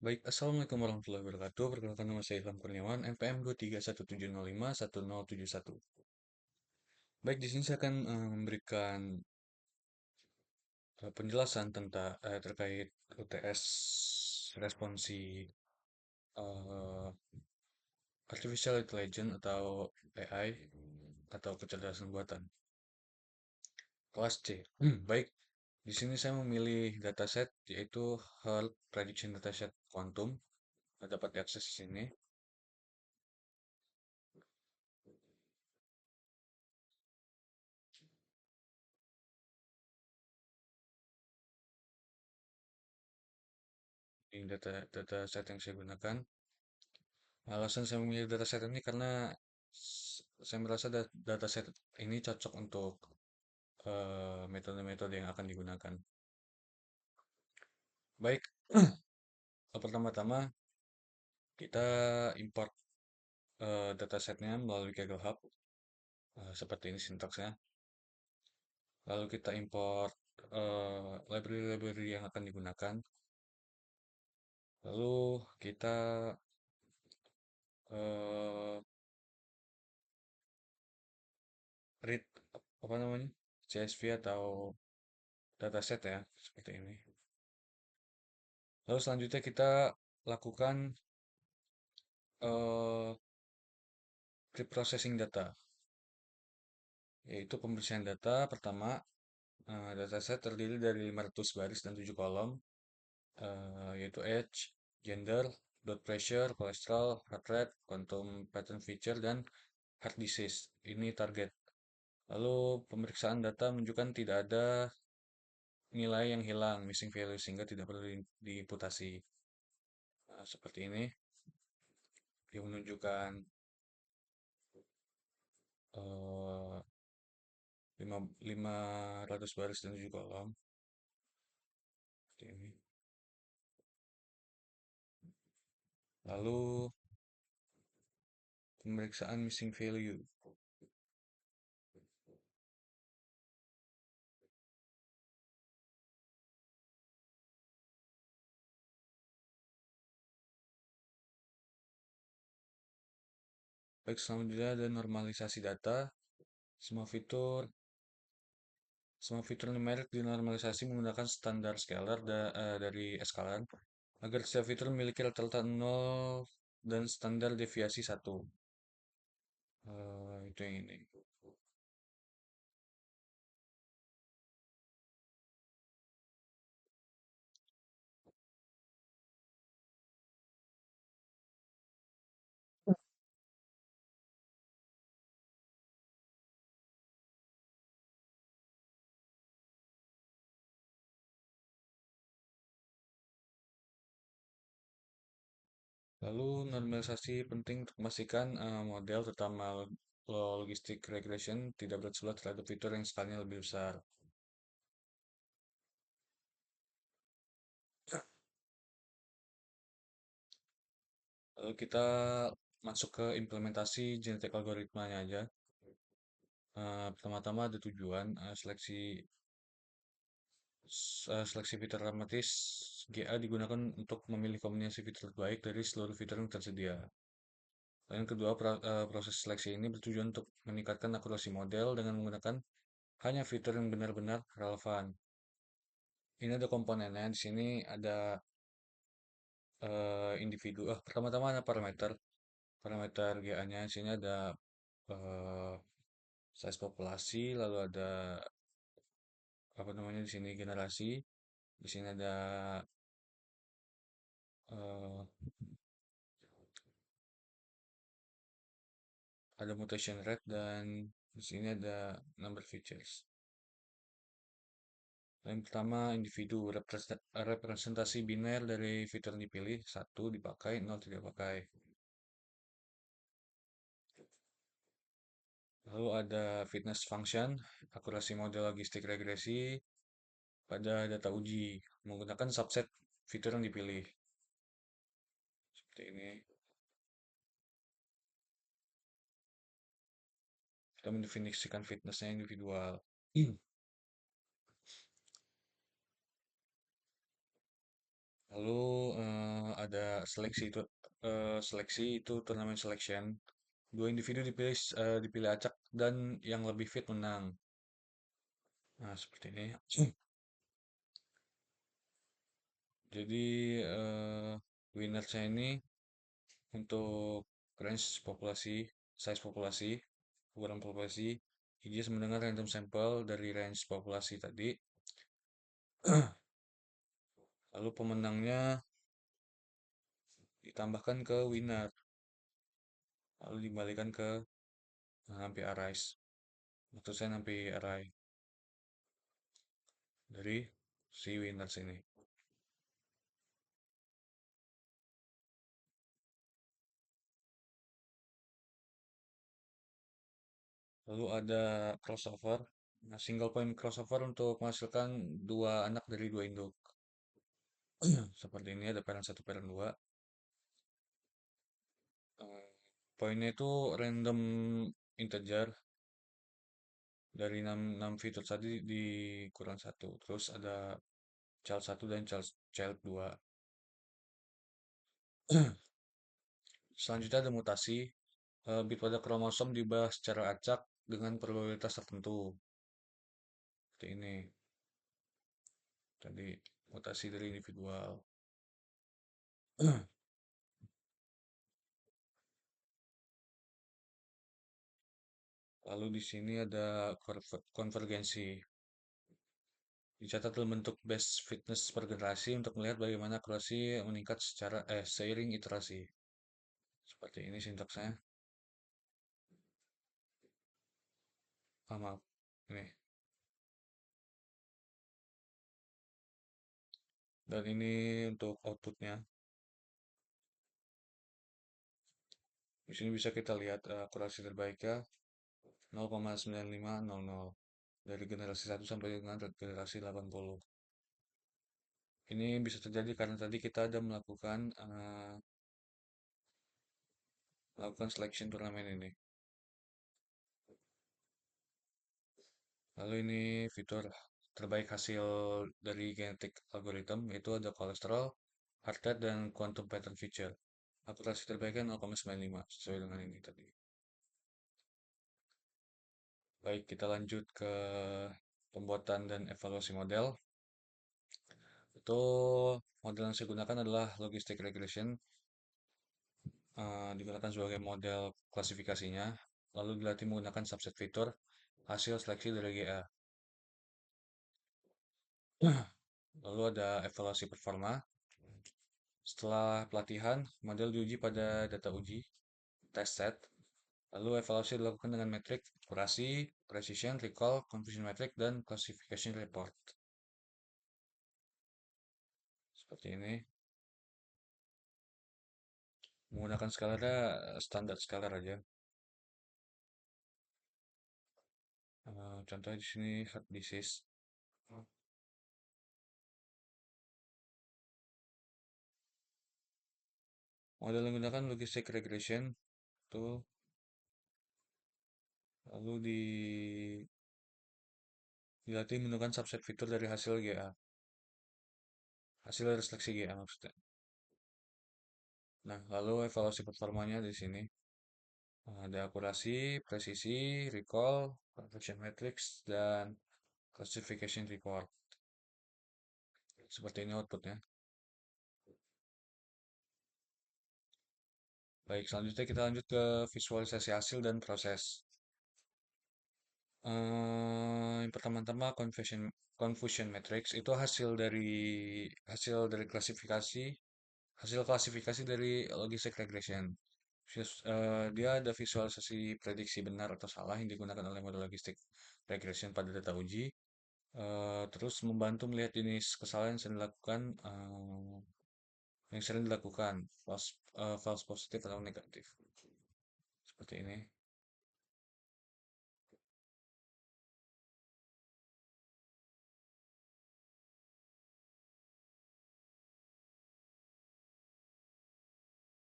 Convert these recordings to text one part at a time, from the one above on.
Baik, Assalamualaikum warahmatullahi wabarakatuh. Perkenalkan nama saya Ilham Kurniawan, NPM 23170510071. Baik, di sini saya akan memberikan penjelasan tentang terkait UTS responsi eh, Artificial Intelligence atau AI atau kecerdasan buatan. Kelas C. Baik, di sini saya memilih dataset yaitu Hard Prediction Dataset Quantum. Dapat diakses di sini. Ini dataset yang saya gunakan. Alasan saya memilih dataset ini karena saya merasa dataset ini cocok untuk metode-metode yang akan digunakan. Baik, pertama-tama kita import datasetnya melalui Kaggle Hub, seperti ini sintaksnya. Lalu kita import library-library yang akan digunakan. Lalu kita eh, read apa namanya CSV atau dataset ya, seperti ini. Lalu selanjutnya kita lakukan eh, pre-processing data, yaitu pembersihan data. Pertama, dataset terdiri dari 500 baris dan 7 kolom, yaitu age, gender, blood pressure, kolesterol, heart rate, quantum pattern feature, dan heart disease. Ini target. Lalu pemeriksaan data menunjukkan tidak ada nilai yang hilang, missing value, sehingga tidak perlu diimputasi. Nah, seperti ini, dia menunjukkan eh, 500 baris dan 7 kolom. Seperti ini. Lalu pemeriksaan missing value. Baik, selanjutnya ada normalisasi data. Semua fitur semua fitur numerik dinormalisasi menggunakan standar scalar dari eskalan agar setiap fitur memiliki rata-rata 0 dan standar deviasi 1. Itu yang ini. Lalu normalisasi penting untuk memastikan model terutama logistic regression tidak berat terhadap fitur yang skalanya lebih besar. Lalu kita masuk ke implementasi genetik algoritmanya aja. Pertama-tama ada tujuan seleksi fitur dramatis GA digunakan untuk memilih kombinasi fitur terbaik dari seluruh fitur yang tersedia. Dan yang kedua, proses seleksi ini bertujuan untuk meningkatkan akurasi model dengan menggunakan hanya fitur yang benar-benar relevan. Ini ada komponennya. Di sini ada individu. Pertama-tama ada parameter. Parameter GA-nya. Di sini ada eh, size populasi, lalu ada apa namanya di sini generasi. Di sini eh, ada mutation rate dan di sini ada number features. Yang pertama individu representasi biner dari fitur yang dipilih, satu dipakai, nol tidak pakai. Lalu ada fitness function, akurasi model logistik regresi pada data uji menggunakan subset fitur yang dipilih. Seperti ini. Kita mendefinisikan fitnessnya individual. Lalu ada seleksi itu turnamen selection. Dua individu dipilih acak dan yang lebih fit menang. Nah, seperti ini. Jadi winnersnya ini untuk range populasi, size populasi, ukuran populasi, dia mendengar random sampel dari range populasi tadi. Lalu pemenangnya ditambahkan ke winner, lalu dikembalikan ke Nampi Arise. Maksud saya Nampi Arai dari si winners ini. Lalu ada crossover. Nah, single point crossover untuk menghasilkan dua anak dari dua induk. Seperti ini ada parent satu, parent dua. Eh, Poinnya itu random integer dari 6 fitur tadi dikurang satu. Terus ada child satu dan child 2. Selanjutnya ada mutasi. Bit pada kromosom diubah secara acak dengan probabilitas tertentu. Seperti ini. Tadi mutasi dari individual. Lalu di sini ada konvergensi. Dicatat dalam bentuk best fitness per generasi untuk melihat bagaimana akurasi meningkat seiring iterasi. Seperti ini sintaksnya. Maaf. Ini. Dan ini untuk outputnya. Di sini bisa kita lihat akurasi terbaiknya 0,9500 dari generasi 1 sampai dengan generasi 80. Ini bisa terjadi karena tadi kita ada melakukan selection turnamen ini. Lalu ini fitur terbaik hasil dari genetik algorithm yaitu ada kolesterol, heart rate, dan quantum pattern feature. Akurasi terbaiknya 0,95 sesuai dengan ini tadi. Baik, kita lanjut ke pembuatan dan evaluasi model. Itu model yang saya gunakan adalah logistic regression. Digunakan sebagai model klasifikasinya. Lalu dilatih menggunakan subset fitur hasil seleksi dari GA. Lalu ada evaluasi performa. Setelah pelatihan, model diuji pada data uji, test set. Lalu evaluasi dilakukan dengan metrik akurasi, precision, recall, confusion metric, dan classification report. Seperti ini. Menggunakan skalernya standar skaler aja. Contohnya di sini heart disease. Model yang menggunakan logistic regression itu lalu dilatih menggunakan subset fitur dari hasil GA. Hasil dari seleksi GA maksudnya. Nah, lalu evaluasi performanya di sini. Ada akurasi, presisi, recall, conversion matrix, dan classification report. Seperti ini outputnya. Baik, selanjutnya kita lanjut ke visualisasi hasil dan proses. Yang pertama-tama confusion matrix itu hasil dari klasifikasi dari logistic regression. Dia ada visualisasi prediksi benar atau salah yang digunakan oleh model logistic regression pada data uji. Terus membantu melihat jenis kesalahan yang sering dilakukan, false positif atau negatif. Seperti ini.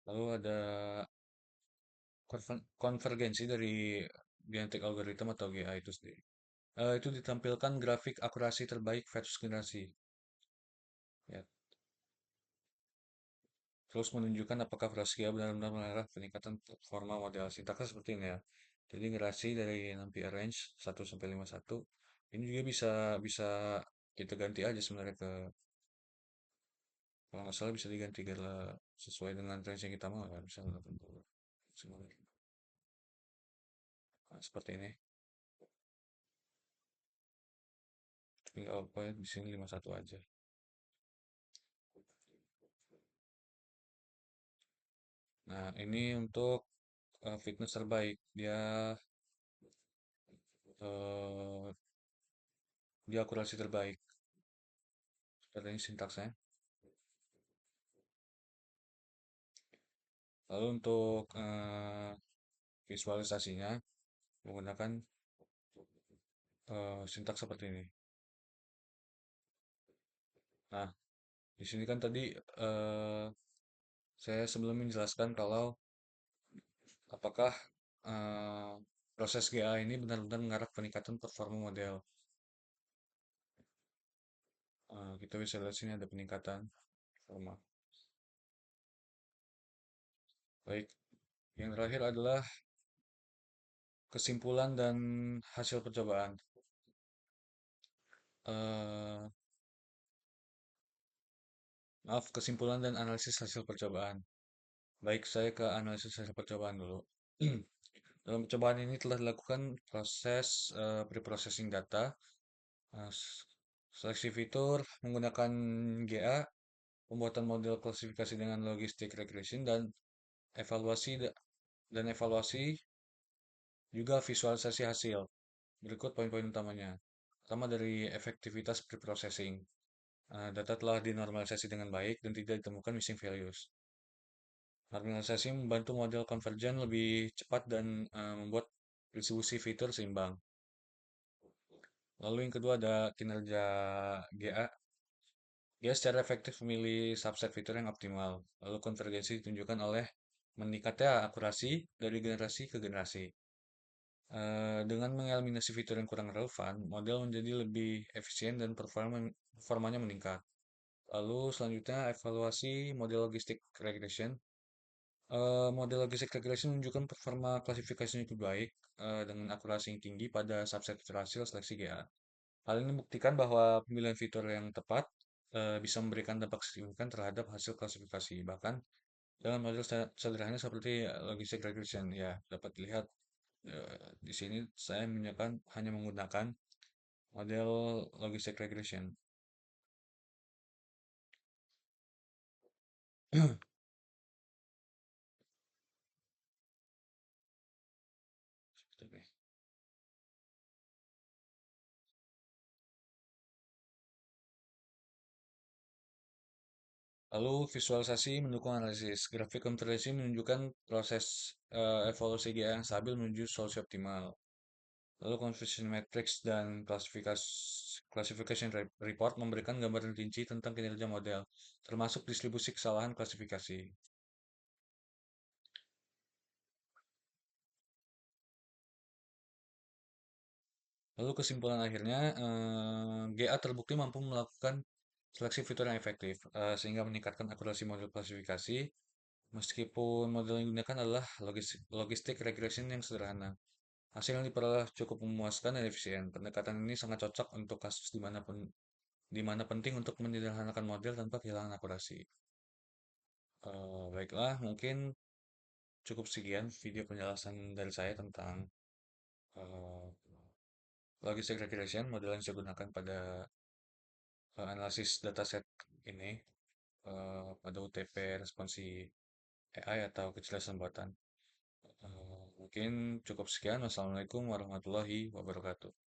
Lalu ada konvergensi dari genetic algorithm atau GA itu sendiri. Itu ditampilkan grafik akurasi terbaik versus generasi. Ya. terus menunjukkan apakah Fraskia benar-benar mengarah peningkatan performa model. Sintaksnya seperti ini ya. Jadi generasi dari NumPy range 1 sampai 51. Ini juga bisa bisa kita ganti aja sebenarnya ke, kalau nggak salah bisa diganti ke sesuai dengan range yang kita mau ya. Misalnya 80. Nah, seperti ini. Tinggal apa ya, di sini 51 aja. Nah, ini untuk fitness terbaik. Eh, dia akurasi terbaik. Seperti ini sintaksnya. Lalu untuk visualisasinya menggunakan sintaks seperti ini. Nah, di sini kan tadi eh, saya sebelum menjelaskan kalau apakah eh, proses GA ini benar-benar mengarah ke peningkatan performa model. Kita bisa lihat sini ada peningkatan performa. Baik, yang terakhir adalah kesimpulan dan hasil percobaan. Eh, Maaf, kesimpulan dan analisis hasil percobaan. Baik, saya ke analisis hasil percobaan dulu. Dalam percobaan ini telah dilakukan proses pre-processing data, eh, s- seleksi fitur menggunakan GA, pembuatan model klasifikasi dengan logistic regression, dan evaluasi evaluasi juga visualisasi hasil. Berikut poin-poin utamanya. Pertama dari efektivitas pre-processing. Data telah dinormalisasi dengan baik dan tidak ditemukan missing values. Normalisasi membantu model konvergen lebih cepat dan membuat distribusi fitur seimbang. Lalu yang kedua ada kinerja GA. Dia secara efektif memilih subset fitur yang optimal. Lalu konvergensi ditunjukkan oleh meningkatnya akurasi dari generasi ke generasi. Dengan mengeliminasi fitur yang kurang relevan, model menjadi lebih efisien dan performanya meningkat. Lalu selanjutnya evaluasi model logistic regression. Model logistic regression menunjukkan performa klasifikasi yang cukup baik dengan akurasi yang tinggi pada subset fitur hasil seleksi GA. Hal ini membuktikan bahwa pemilihan fitur yang tepat bisa memberikan dampak signifikan terhadap hasil klasifikasi. Bahkan dalam model sederhana seperti logistic regression, ya dapat dilihat di sini saya hanya menggunakan model logistic regression. Seperti ini. Lalu visualisasi mendukung analisis. Grafik komputerasi menunjukkan proses evolusi GA yang stabil menuju solusi optimal. Lalu confusion matrix dan classification report memberikan gambaran rinci tentang kinerja model, termasuk distribusi kesalahan klasifikasi. Lalu kesimpulan akhirnya, GA terbukti mampu melakukan seleksi fitur yang efektif, sehingga meningkatkan akurasi model klasifikasi, meskipun model yang digunakan adalah logistik regression yang sederhana. Hasil yang diperoleh cukup memuaskan dan efisien. Pendekatan ini sangat cocok untuk kasus di mana penting untuk menyederhanakan model tanpa kehilangan akurasi. Baiklah, mungkin cukup sekian video penjelasan dari saya tentang eh, logistic regression, model yang saya gunakan pada analisis dataset ini pada UTP responsi AI atau kecerdasan buatan. Mungkin cukup sekian. Wassalamualaikum warahmatullahi wabarakatuh.